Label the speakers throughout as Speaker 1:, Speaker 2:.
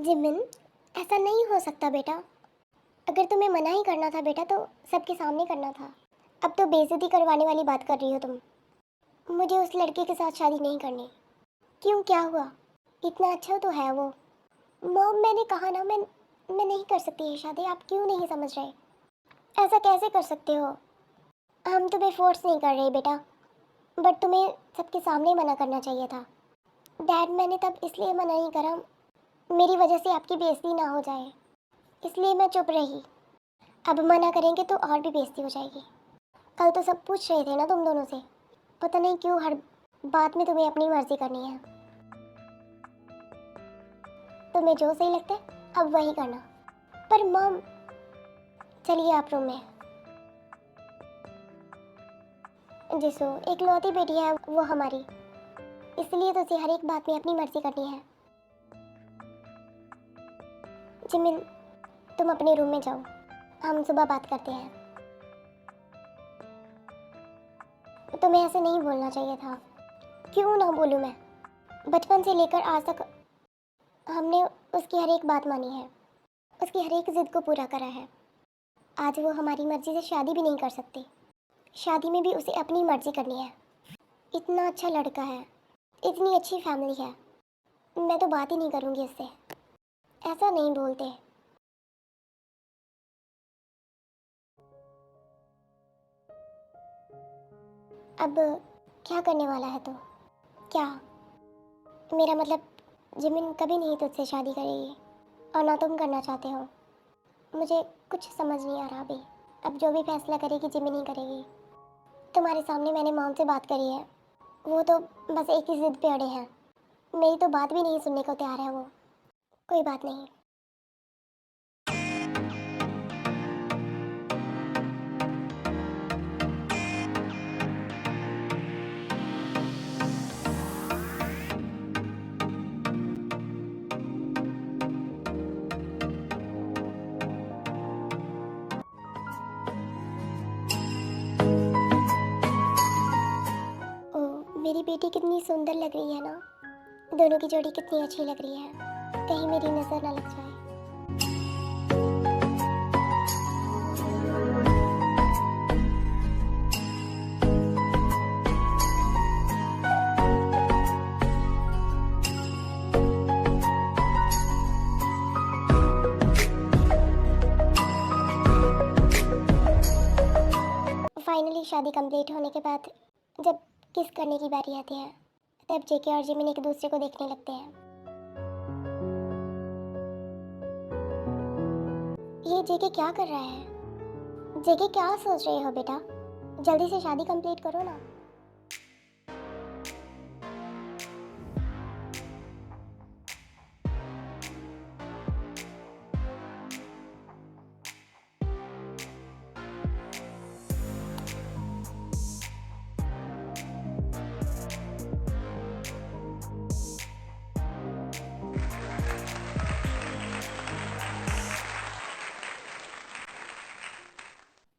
Speaker 1: Jimin, ऐसा नहीं हो सकता बेटा। अगर तुम्हें मना ही करना था बेटा तो सबके सामने करना था। अब तो बेइज्जती करवाने वाली बात कर रही हो तुम। मुझे उस लड़के के साथ शादी नहीं करनी। क्यों, क्या हुआ? इतना अच्छा तो है वो। मॉम, मैंने कहा ना, मैं नहीं कर सकती ये शादी। आप क्यों नहीं समझ रहे? ऐसा कैसे कर सकते हो? हम तुम्हें फोर्स नहीं कर रहे बेटा, बट तुम्हें सबके सामने मना करना चाहिए था। डैड, मैंने तब इसलिए मना नहीं करा, मेरी वजह से आपकी बेइज्जती ना हो जाए, इसलिए मैं चुप रही। अब मना करेंगे तो और भी बेइज्जती हो जाएगी। कल तो सब पूछ रहे थे ना तुम दोनों से। पता नहीं क्यों हर बात में तुम्हें अपनी मर्जी करनी है। तुम्हें जो सही लगता है अब वही करना। पर मॉम, चलिए आप रूम में। जिसो इकलौती बेटी है वो हमारी, इसलिए तो उसे हर एक बात में अपनी मर्जी करनी है। जिमिन, तुम अपने रूम में जाओ, हम सुबह बात करते हैं। तुम्हें ऐसे नहीं बोलना चाहिए था। क्यों ना बोलूँ मैं? बचपन से लेकर आज तक हमने उसकी हर एक बात मानी है, उसकी हर एक जिद को पूरा करा है। आज वो हमारी मर्जी से शादी भी नहीं कर सकती। शादी में भी उसे अपनी मर्जी करनी है। इतना अच्छा लड़का है, इतनी अच्छी फैमिली है, मैं तो बात ही नहीं करूँगी इससे। ऐसा नहीं बोलते। अब क्या करने वाला है तू? क्या? मेरा मतलब, जिमिन कभी नहीं तुझसे शादी करेगी और ना तुम करना चाहते हो। मुझे कुछ समझ नहीं आ रहा अभी। अब जो भी फैसला करेगी जिमिन ही करेगी। तुम्हारे सामने मैंने मॉम से बात करी है, वो तो बस एक ही जिद पे अड़े हैं। मेरी तो बात भी नहीं सुनने को तैयार है वो। कोई बात नहीं। ओ, मेरी बेटी कितनी सुंदर लग रही है ना। दोनों की जोड़ी कितनी अच्छी लग रही है। कहीं मेरी नज़र ना लग जाए। फाइनली शादी कंप्लीट होने के बाद जब किस करने की बारी आती है, तब जेके और जिमिन एक दूसरे को देखने लगते हैं। ये जेके क्या कर रहा है? जेके, क्या सोच रहे हो बेटा? जल्दी से शादी कंप्लीट करो ना।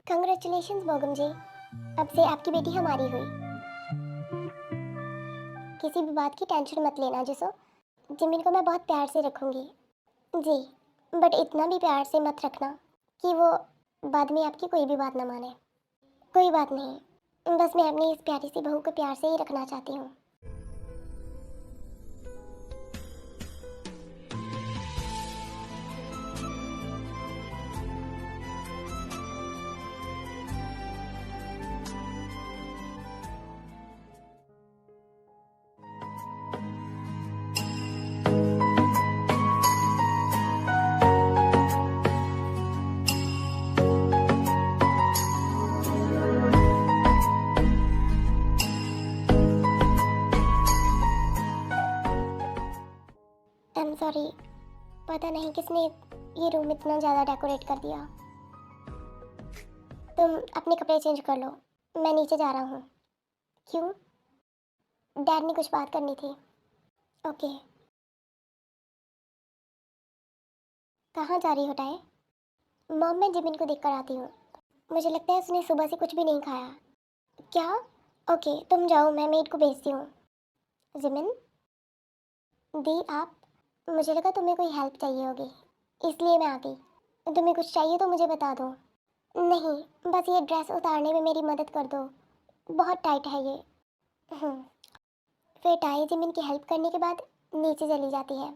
Speaker 1: कंग्रेचुलेशंस बोगम जी, अब से आपकी बेटी हमारी हुई। किसी भी बात की टेंशन मत लेना जिसो। जिमिन को मैं बहुत प्यार से रखूंगी। जी, बट इतना भी प्यार से मत रखना कि वो बाद में आपकी कोई भी बात ना माने। कोई बात नहीं, बस मैं अपनी इस प्यारी सी बहू को प्यार से ही रखना चाहती हूँ। आई एम सॉरी, पता नहीं किसने ये रूम इतना ज़्यादा डेकोरेट कर दिया। तुम अपने कपड़े चेंज कर लो, मैं नीचे जा रहा हूँ। क्यों? डैड ने कुछ बात करनी थी। ओके। कहाँ जा रही हो टाए? मॉम, मैं जिमिन को देख कर आती हूँ। मुझे लगता है उसने सुबह से कुछ भी नहीं खाया। क्या? ओके, तुम जाओ, मैं मेड को भेजती हूँ। जिमिन दी, आप मुझे लगा तुम्हें कोई हेल्प चाहिए होगी, इसलिए मैं आ गई। तुम्हें कुछ चाहिए तो मुझे बता दो। नहीं, बस ये ड्रेस उतारने में मेरी मदद कर दो, बहुत टाइट है ये। हम्म। फिर टाई जिमिन की हेल्प करने के बाद नीचे चली जाती है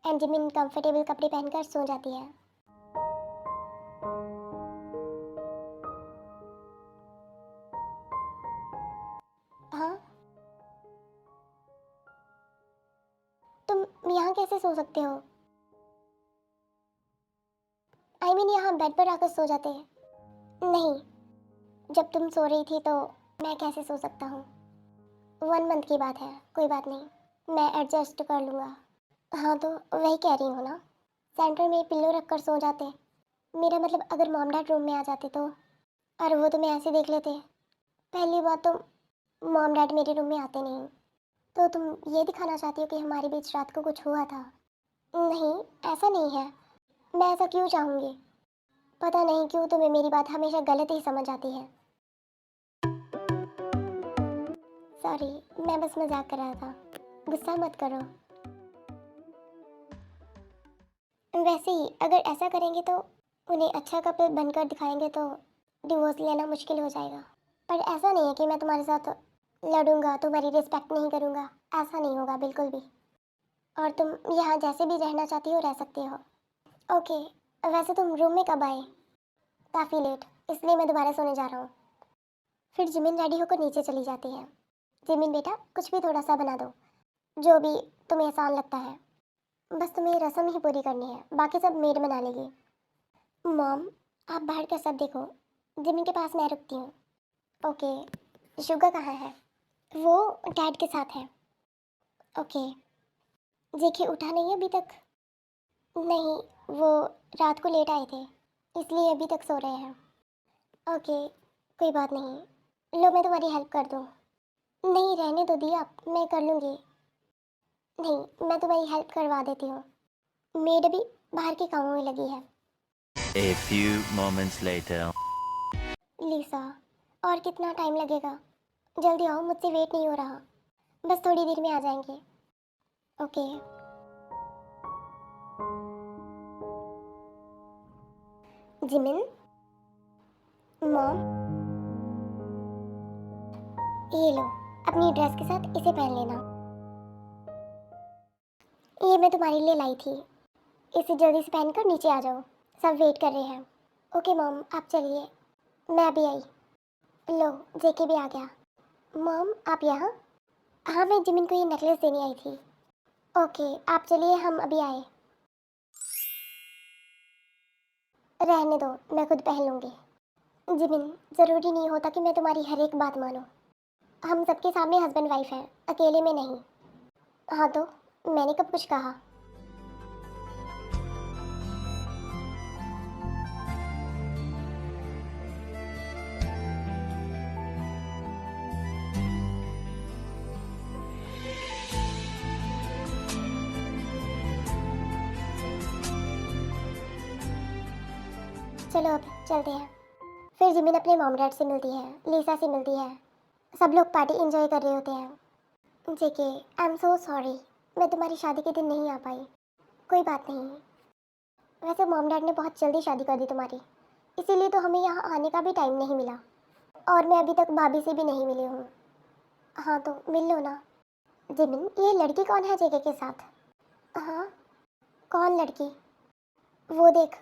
Speaker 1: एंड जिमिन कंफर्टेबल कपड़े पहनकर सो जाती है। हाँ, तुम यहाँ कैसे सो सकते हो? आई मीन यहाँ बेड पर आकर सो जाते हैं। नहीं, जब तुम सो रही थी तो मैं कैसे सो सकता हूँ? 1 मंथ की बात है, कोई बात नहीं, मैं एडजस्ट कर लूँगा। हाँ तो वही कह रही हूँ ना, सेंटर में पिल्लो रख कर सो जाते। मेरा मतलब अगर मॉम डैड रूम में आ जाते तो, और वो तुम्हें ऐसे देख लेते। पहली बात तो मॉम डैड मेरे रूम में आते नहीं, तो तुम ये दिखाना चाहती हो कि हमारे बीच रात को कुछ हुआ था? नहीं, ऐसा नहीं है। मैं ऐसा क्यों चाहूँगी? पता नहीं क्यों तुम्हें मेरी बात हमेशा गलत ही समझ आती है। सॉरी, मैं बस मजाक कर रहा था, गुस्सा मत करो। वैसे ही अगर ऐसा करेंगे तो उन्हें अच्छा कपल बनकर दिखाएंगे तो डिवोर्स लेना मुश्किल हो जाएगा। पर ऐसा नहीं है कि मैं तुम्हारे साथ लड़ूंगा, तुम्हारी रिस्पेक्ट नहीं करूंगा, ऐसा नहीं होगा बिल्कुल भी। और तुम यहाँ जैसे भी रहना चाहती हो रह सकती हो। ओके, वैसे तुम रूम में कब आए? काफ़ी लेट, इसलिए मैं दोबारा सोने जा रहा हूँ। फिर जिमिन रेडी होकर नीचे चली जाती है। जिमिन बेटा, कुछ भी थोड़ा सा बना दो, जो भी तुम्हें आसान लगता है। बस तुम्हें रस्म ही पूरी करनी है, बाकी सब मेड बना लेगी। मॉम, आप बाहर का सब देखो, जिमिन के पास मैं रुकती हूँ। ओके, शुगा कहाँ है? वो डैड के साथ है। ओके। जेके उठा नहीं अभी तक? नहीं, वो रात को लेट आए थे, इसलिए अभी तक सो रहे हैं। ओके, कोई बात नहीं, लो मैं तुम्हारी हेल्प कर दूँ। नहीं, रहने दो दी, आप, मैं कर लूँगी। नहीं, मैं तुम्हारी हेल्प करवा देती हूँ, मेड अभी बाहर के कामों में लगी है।
Speaker 2: A few moments later.
Speaker 1: लीसा, और कितना टाइम लगेगा? जल्दी आओ, मुझसे वेट नहीं हो रहा। बस थोड़ी देर में आ जाएंगे। ओके। जिमिन, मॉम, ये लो, अपनी ड्रेस के साथ इसे पहन लेना। ये मैं तुम्हारे लिए लाई थी, इसे जल्दी से पहनकर नीचे आ जाओ, सब वेट कर रहे हैं। ओके मॉम, आप चलिए, मैं अभी आई। लो, जेके भी आ गया। मॉम, आप यहाँ? हाँ, मैं जिमिन को ये नेकलेस देने आई थी। ओके, आप चलिए, हम अभी आए। रहने दो, मैं खुद पहन लूँगी। जिमिन, ज़रूरी नहीं होता कि मैं तुम्हारी हर एक बात मानूं। हम सबके सामने हस्बैंड वाइफ हैं, अकेले में नहीं। हाँ तो मैंने कब कुछ कहा? चलो अब चलते हैं। फिर जिमिन अपने मॉम डैड से मिलती है, लीसा से मिलती है। सब लोग पार्टी एंजॉय कर रहे होते हैं। जेके, आई एम सो सॉरी, मैं तुम्हारी शादी के दिन नहीं आ पाई। कोई बात नहीं। वैसे मॉम डैड ने बहुत जल्दी शादी कर दी तुम्हारी, इसीलिए तो हमें यहाँ आने का भी टाइम नहीं मिला। और मैं अभी तक भाभी से भी नहीं मिली हूँ। हाँ तो मिल लो ना। जिमिन, ये लड़की कौन है जेके के साथ? हाँ, कौन लड़की? वो देख।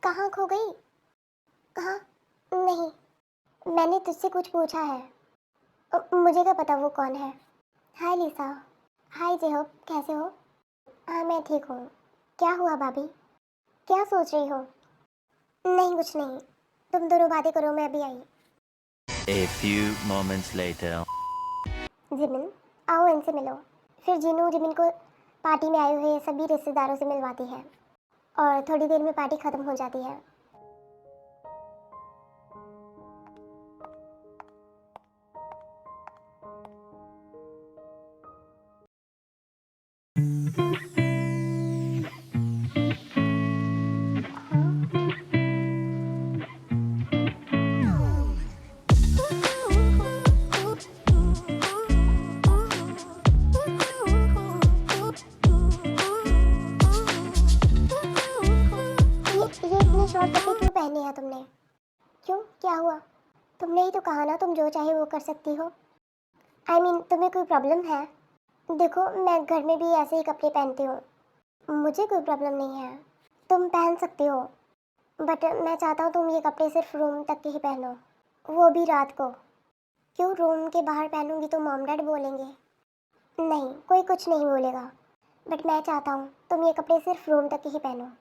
Speaker 1: कहाँ खो गई? हाँ, नहीं, मैंने तुझसे कुछ पूछा है। मुझे क्या पता वो कौन है। हाय लिसा। हाय जेहोब, कैसे हो? हाँ मैं ठीक हूँ। क्या हुआ भाभी, क्या सोच रही हो? नहीं कुछ नहीं, तुम दोनों बातें करो, मैं अभी आई।
Speaker 2: A few moments later.
Speaker 1: Jimin, आओ इनसे मिलो। फिर जीनू जिमिन को पार्टी में आए हुए सभी रिश्तेदारों से मिलवाती है और थोड़ी देर में पार्टी ख़त्म हो जाती है। इतने शॉर्ट कपड़े क्यों पहने हैं तुमने? क्यों, क्या हुआ? तुमने ही तो कहा ना तुम जो चाहे वो कर सकती हो। तुम्हें कोई प्रॉब्लम है? देखो, मैं घर में भी ऐसे ही कपड़े पहनती हूँ, मुझे कोई प्रॉब्लम नहीं है। तुम पहन सकती हो, बट मैं चाहता हूँ तुम ये कपड़े सिर्फ रूम तक के ही पहनो, वो भी रात को। क्यों, रूम के बाहर पहनूंगी तो मॉम डैड बोलेंगे? नहीं, कोई कुछ नहीं बोलेगा, बट मैं चाहता हूँ तुम ये कपड़े सिर्फ रूम तक के ही पहनो।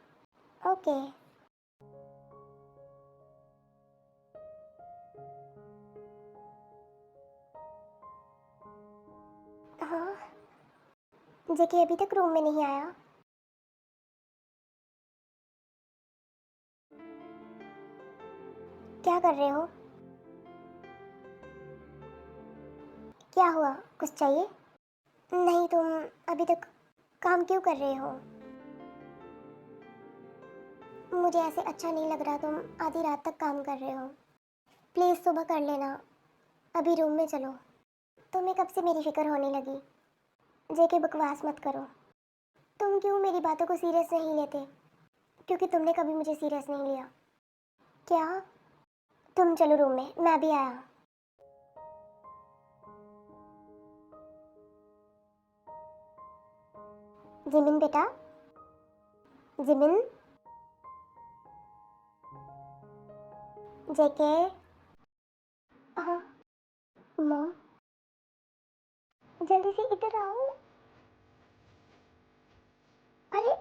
Speaker 1: ओके। हाँ, जेके अभी तक रूम में नहीं आया। क्या कर रहे हो? क्या हुआ, कुछ चाहिए? नहीं, तुम अभी तक काम क्यों कर रहे हो? मुझे ऐसे अच्छा नहीं लग रहा, तुम आधी रात तक काम कर रहे हो। प्लीज़ सुबह कर लेना, अभी रूम में चलो। तुम्हें कब से मेरी फिक्र होने लगी? जेके बकवास मत करो। तुम क्यों मेरी बातों को सीरियस नहीं लेते? क्योंकि तुमने कभी मुझे सीरियस नहीं लिया। क्या? तुम चलो रूम में, मैं भी आया। जिमिन बेटा, जिमिन, जेके। हाँ मॉम, जल्दी से इधर आओ। अरे,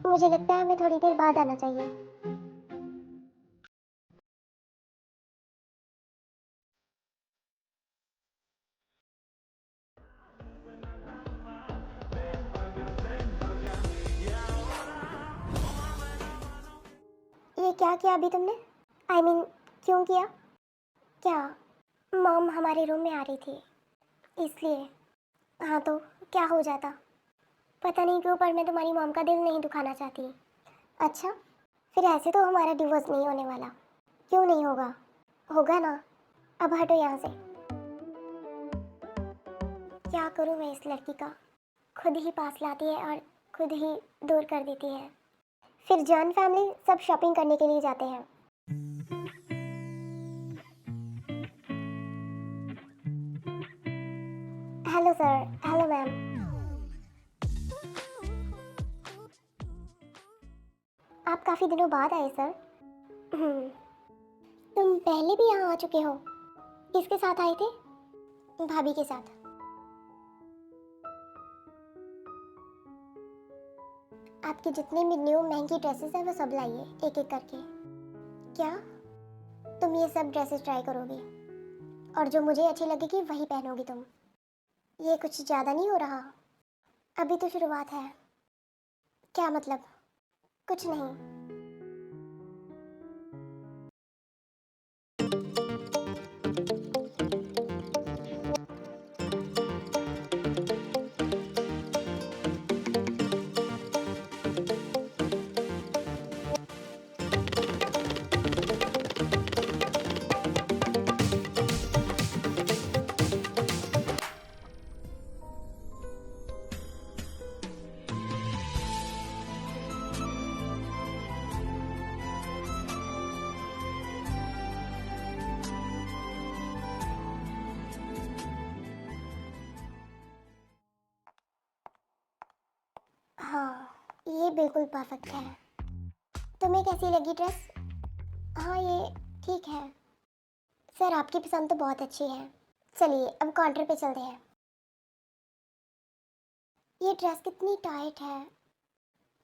Speaker 1: मुझे लगता है हमें थोड़ी देर बाद आना चाहिए। ये क्या किया अभी तुमने? क्यों किया? क्या? मॉम हमारे रूम में आ रही थी, इसलिए। हाँ तो क्या हो जाता? पता नहीं क्यों, पर मैं तुम्हारी मॉम का दिल नहीं दुखाना चाहती। अच्छा, फिर ऐसे तो हमारा डिवोर्स नहीं होने वाला। क्यों नहीं होगा? होगा ना। अब हटो यहाँ से। क्या करूँ मैं इस लड़की का? खुद ही पास लाती है और खुद ही दूर कर देती है। फिर जॉन फैमिली सब शॉपिंग करने के लिए जाते हैं। Hello sir, hello ma'am. आप काफ़ी दिनों बाद आए सर। तुम पहले भी यहाँ आ चुके हो? किसके साथ आए थे? भाभी के साथ। आपकी जितनी भी न्यू महंगी ड्रेसेस हैं वो सब लाइए, एक एक करके। क्या? तुम ये सब ड्रेसेस ट्राई करोगी और जो मुझे अच्छी लगेगी वही पहनोगी तुम? ये कुछ ज़्यादा नहीं हो रहा? अभी तो शुरुआत है। क्या मतलब? कुछ नहीं। हाँ, ये बिल्कुल परफेक्ट है। तुम्हें कैसी लगी ड्रेस? हाँ, ये ठीक है। सर, आपकी पसंद तो बहुत अच्छी है। चलिए अब काउंटर पे चलते हैं। ये ड्रेस कितनी टाइट है।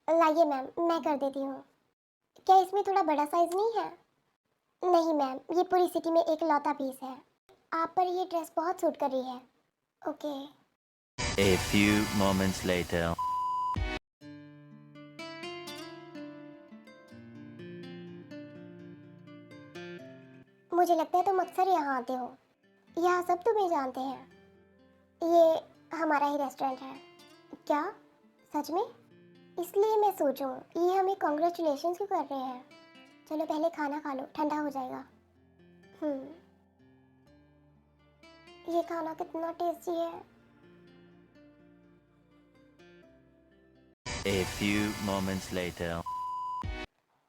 Speaker 1: लाइए मैम, मैं कर देती हूँ। क्या इसमें थोड़ा बड़ा साइज नहीं है? नहीं मैम, ये पूरी सिटी में एक लौता पीस है। आप पर ये ड्रेस बहुत सूट कर रही है। Okay.
Speaker 2: A few moments later.
Speaker 1: मुझे लगता है तुम अक्सर यहाँ आते हो, यहाँ सब तुम्हें जानते हैं। ये हमारा ही रेस्टोरेंट है। क्या? सच में? इसलिए मैं सोचूं, ये हमें कॉन्ग्रेचुलेशन क्यों कर रहे हैं? चलो पहले खाना खा लो, ठंडा हो जाएगा। ये खाना कितना टेस्टी है।
Speaker 2: A few moments later.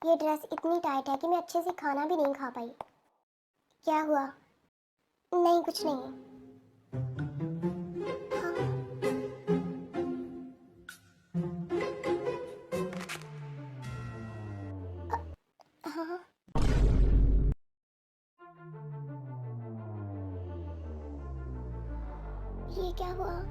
Speaker 1: ये ड्रेस इतनी टाइट है कि मैं अच्छे से खाना भी नहीं खा पाई। क्या हुआ? नहीं, कुछ नहीं। हाँ हाँ। ये क्या हुआ?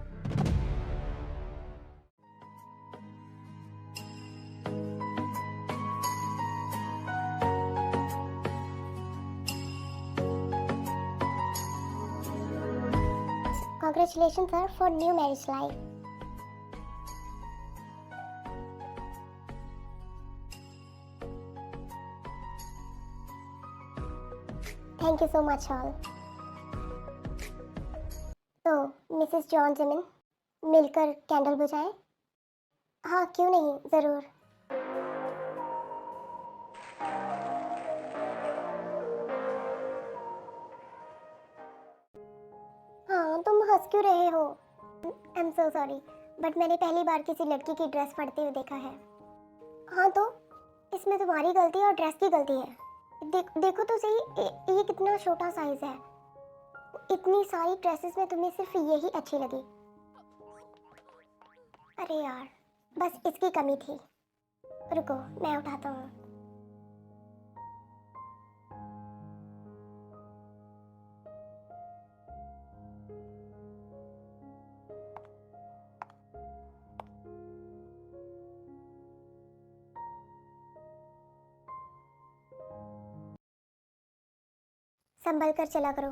Speaker 1: Congratulations, sir, for new marriage life. Thank you so much, all. तो मिसेस जॉन जिमिन, मिलकर कैंडल बुझाएं? हाँ, क्यों नहीं, ज़रूर। हाँ, तुम हंस क्यों रहे हो? I am so sorry, but मैंने पहली बार किसी लड़की की ड्रेस पहनते हुए देखा है। हाँ तो इसमें तुम्हारी गलती और ड्रेस की गलती है। देखो तो सही, ये कितना छोटा साइज है। इतनी सारी ड्रेसेस में तुम्हें सिर्फ यही अच्छी लगी। अरे यार, बस इसकी कमी थी। रुको, मैं उठाता हूँ। संभल कर चला करो।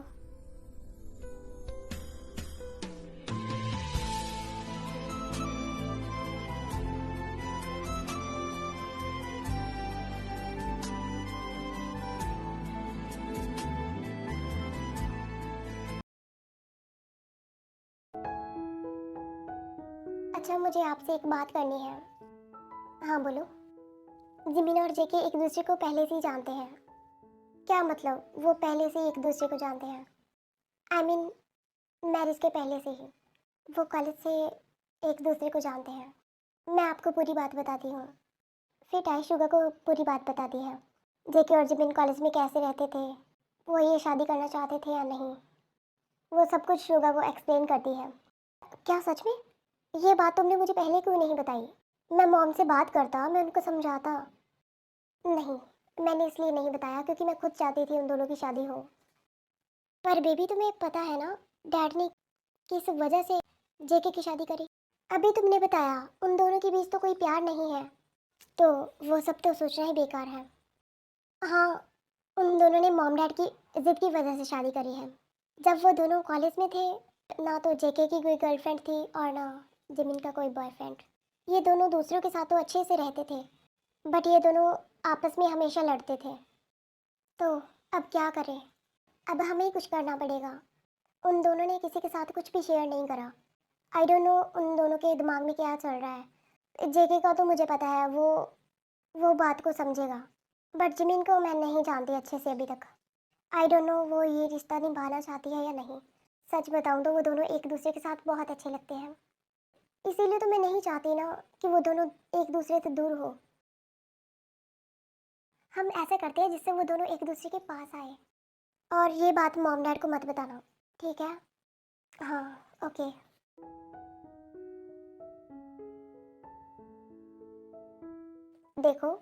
Speaker 1: अच्छा, मुझे आपसे एक बात करनी है। हाँ बोलो। जिमिन और जेके एक दूसरे को पहले से ही जानते हैं। क्या मतलब, वो पहले से ही एक दूसरे को जानते हैं? आई मीन मैरिज के पहले से ही वो कॉलेज से एक दूसरे को जानते हैं। मैं आपको पूरी बात बताती हूँ। फिर टाई शुगा को पूरी बात बताती है। जेके और जिमिन कॉलेज में कैसे रहते थे, वो ये शादी करना चाहते थे या नहीं, वो सब कुछ शुगा को एक्सप्लेन करती है। क्या सच में? ये बात तुमने मुझे पहले क्यों नहीं बताई? मैं मॉम से बात करता, मैं उनको समझाता। नहीं, मैंने इसलिए नहीं बताया क्योंकि मैं खुद चाहती थी उन दोनों की शादी हो। पर बेबी, तुम्हें पता है ना, डैड ने किस वजह से जेके की शादी करी? अभी तुमने बताया उन दोनों के बीच तो कोई प्यार नहीं है, तो वो सब तो सोचना ही बेकार है। हाँ, उन दोनों ने मॉम डैड की जिद की वजह से शादी करी है। जब वो दोनों कॉलेज में थे, ना तो जेके की कोई गर्लफ्रेंड थी और ना जिमिन का कोई बॉयफ्रेंड। ये दोनों दूसरों के साथ तो अच्छे से रहते थे, बट ये दोनों आपस में हमेशा लड़ते थे। तो अब क्या करें? अब हमें ही कुछ करना पड़ेगा। उन दोनों ने किसी के साथ कुछ भी शेयर नहीं करा। आई डोंट नो उन दोनों के दिमाग में क्या चल रहा है। जेके का तो मुझे पता है, वो बात को समझेगा, बट जिमिन को मैं नहीं जानती अच्छे से अभी तक। आई डोंट नो वो ये रिश्ता निभाना चाहती है या नहीं। सच बताऊं तो वो दोनों एक दूसरे के साथ बहुत अच्छे लगते हैं। इसीलिए तो मैं नहीं चाहती ना कि वो दोनों एक दूसरे से दूर हो। हम ऐसे करते हैं जिससे वो दोनों एक दूसरे के पास आए। और ये बात मॉम डैड को मत बताना, ठीक है? हाँ, ओके। देखो,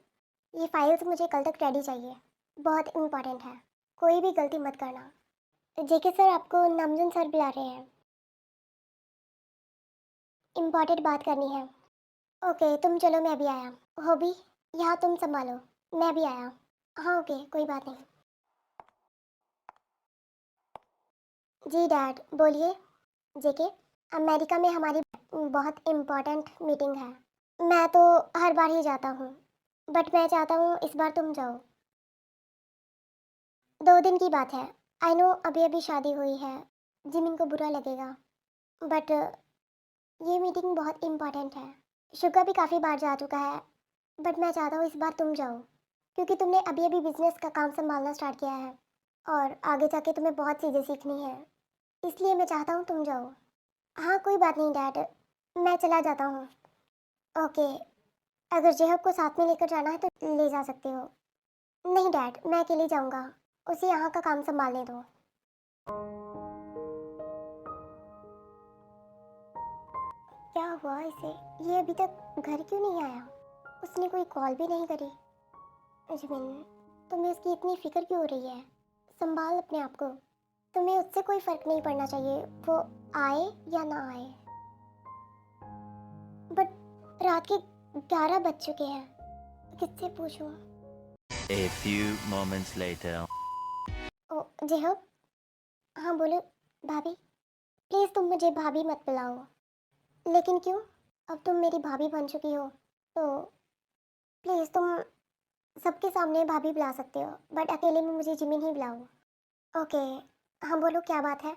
Speaker 1: ये फाइल्स मुझे कल तक रेडी चाहिए, बहुत इम्पोर्टेंट है। कोई भी गलती मत करना। जेके सर, आपको नामजुन सर बुला रहे हैं, इम्पोर्टेंट बात करनी है। ओके, तुम चलो, मैं भी आया। हॉबी, यहाँ तुम संभालो, मैं भी आया। हाँ ओके, कोई बात नहीं। जी डैड, बोलिए। जेके, अमेरिका में हमारी बहुत इम्पोर्टेंट मीटिंग है। मैं तो हर बार ही जाता हूँ, बट मैं चाहता हूँ इस बार तुम जाओ। 2 दिन की बात है। आई नो अभी अभी शादी हुई है, जिमिन को बुरा लगेगा, बट ये मीटिंग बहुत इम्पोर्टेंट है। शुगा भी काफ़ी बार जा चुका है, बट मैं चाहता हूँ इस बार तुम जाओ, क्योंकि तुमने अभी अभी बिजनेस का काम संभालना स्टार्ट किया है और आगे जाके तुम्हें बहुत चीज़ें सीखनी है। इसलिए मैं चाहता हूँ तुम जाओ। हाँ कोई बात नहीं डैड, मैं चला जाता हूँ। ओके, अगर जेहब को साथ में लेकर जाना है तो ले जा सकते हो। नहीं डैड, मैं अकेले जाऊंगा। उसे यहाँ का काम संभालने दो। क्या हुआ इसे? ये अभी तक घर क्यों नहीं आया? उसने कोई कॉल भी नहीं करी। जिमिन, तुम्हें उसकी इतनी फिक्र क्यों हो रही है? संभाल अपने आप को। तुम्हें उससे कोई फर्क नहीं पड़ना चाहिए, वो आए या ना आए। बट रात के 11 बज चुके हैं, किससे पूछूं?
Speaker 2: A few moments later.
Speaker 1: ओ जेहब, हाँ बोलो। भाभी, प्लीज़ तुम मुझे भाभी मत बुलाओ। लेकिन क्यों? अब तुम मेरी भाभी बन चुकी हो तो प्लीज़ तुम सबके सामने भाभी बुला सकते हो, बट अकेले में मुझे जिमिन ही बुलाओ। ओके, हाँ बोलो क्या बात है?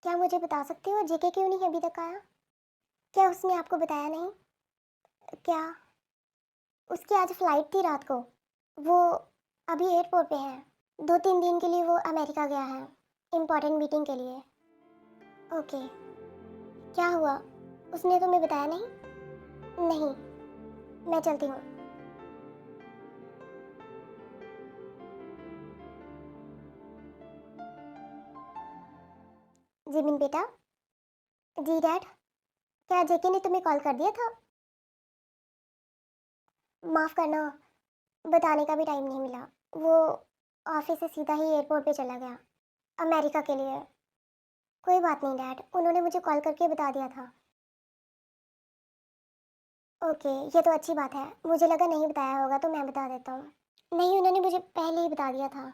Speaker 1: क्या मुझे बता सकते हो जेके क्यों नहीं अभी तक आया? क्या उसने आपको बताया नहीं? क्या उसकी आज फ्लाइट थी रात को? वो अभी एयरपोर्ट पे है। 2-3 दिन के लिए वो अमेरिका गया है, इम्पोर्टेंट मीटिंग के लिए। ओके, क्या हुआ? उसने तुम्हें बताया नहीं? नहीं, मैं चलती हूँ। जिमिन बेटा। जी डैड। क्या जेके ने तुम्हें कॉल कर दिया था? माफ़ करना, बताने का भी टाइम नहीं मिला। वो ऑफिस से सीधा ही एयरपोर्ट पे चला गया, अमेरिका के लिए। कोई बात नहीं डैड, उन्होंने मुझे कॉल करके बता दिया था। ओके, ये तो अच्छी बात है। मुझे लगा नहीं बताया होगा तो मैं बता देता हूँ। नहीं, उन्होंने मुझे पहले ही बता दिया था।